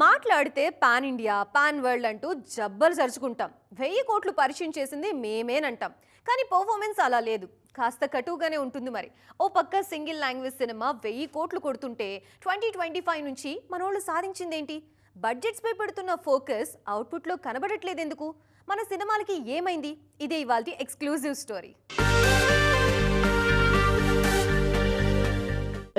మాట్లాడితే pan India pan world అంటూ జబ్బలు జరుచుకుంటాం. 1000 కోట్లు పరిచయం చేసింది మేమేనంటాం. కానీ పర్ఫార్మెన్స్ అలా లేదు, కాస్త కటుగానే ఉంటుంది. మరి ఓ పక్క సింగిల్ లాంగ్వేజ్ సినిమా 1000 కోట్లు కొడుతుంటే 2025 నుంచి మనోళ్ళు సాధించిందేంటి? బడ్జెట్స్ పై పెడుతున్న ఫోకస్ అవుట్పుట్లో కనబడట్లేదెందుకు? మన సినిమాలకి ఏమైంది? ఇదే ఇవాల్టి ఎక్స్క్లూజివ్ స్టోరీ.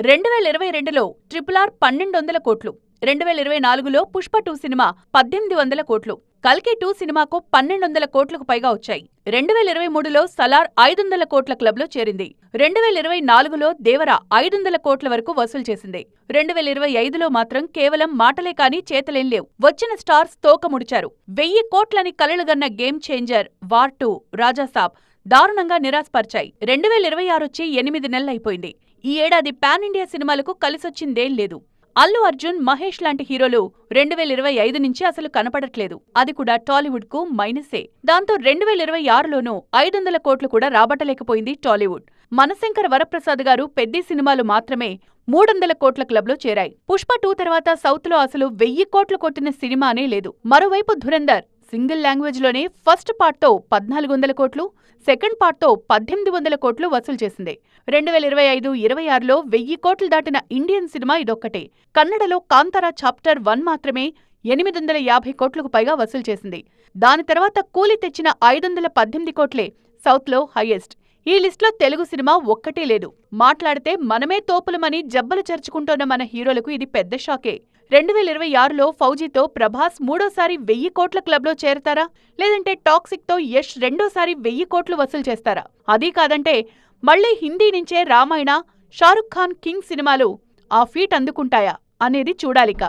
2022లో RRR 1200 కోట్లు, 2024లో పుష్ప 2 సినిమా 1800 కోట్లు, కల్కి 2 సినిమాకు 1200 కోట్లకు పైగా వచ్చాయి. 2023లో సలార్ 500 కోట్ల క్లబ్లో చేరింది. 2024లో దేవర 500 కోట్ల వరకు వసూలు చేసింది. 2025లో మాత్రం కేవలం మాటలే కాని చేతలేం లేవు. వచ్చిన స్టార్స్ తోక ముడిచారు. 1000 కోట్లని కలలుగన్న గేమ్ చేంజర్, వార్ 2, రాజాసాబ్ దారుణంగా నిరాశపరిచాయి. 2026 వచ్చి 8 నెలలైపోయింది. ఈ ఏడాది పాన్ ఇండియా సినిమాలకు కలిసొచ్చిందేం లేదు. అల్లు అర్జున్, మహేష్ లాంటి హీరోలు 2025 నుంచి అసలు కనపడట్లేదు. అది కూడా టాలీవుడ్ కు మైనసే. దాంతో 2026లోనూ 500 కోట్లు కూడా రాబట్టలేకపోయింది టాలీవుడ్. మనశంకర వరప్రసాద్ గారు పెద్ద సినిమాలు మాత్రమే 300 కోట్ల క్లబ్లో చేరాయి. పుష్ప 2 తర్వాత సౌత్ లో అసలు 1000 కోట్లు కొట్టిన సినిమానే లేదు. మరోవైపు ధురంధర్ సింగిల్ లాంగ్వేజ్ లోనే ఫస్ట్ పార్ట్ తో 1400 కోట్లు, సెకండ్ పార్ట్ తో 1800 కోట్లు వసూలు చేసింది. 2025-26లో 1000 కోట్లు దాటిన ఇండియన్ సినిమా ఇదొక్కటే. కన్నడలో కాంతారా చాప్టర్ 1 మాత్రమే 850 కోట్లకు పైగా వసూలు చేసింది. దాని తర్వాత కూలి తెచ్చిన 518 కోట్లే సౌత్ లో హైయెస్ట్. ఈ లిస్ట్లో తెలుగు సినిమా ఒక్కటే లేదు. మాట్లాడితే మనమే తోపులమని జబ్బలు చర్చుకుంటోన్న మన హీరోలకు ఇది పెద్ద షాకే. 2026లో ఫౌజీతో ప్రభాస్ మూడోసారి 1000 కోట్ల క్లబ్లో చేరతారా? లేదంటే టాక్సిక్ తో యష్ రెండోసారి 1000 కోట్లు వసూలు చేస్తారా? అదీ కాదంటే మళ్లీ హిందీ నుంచే రామాయణ, షారుఖ్ ఖాన్ కింగ్ సినిమాలు ఆ ఫీట్ అందుకుంటాయా అనేది చూడాలిక.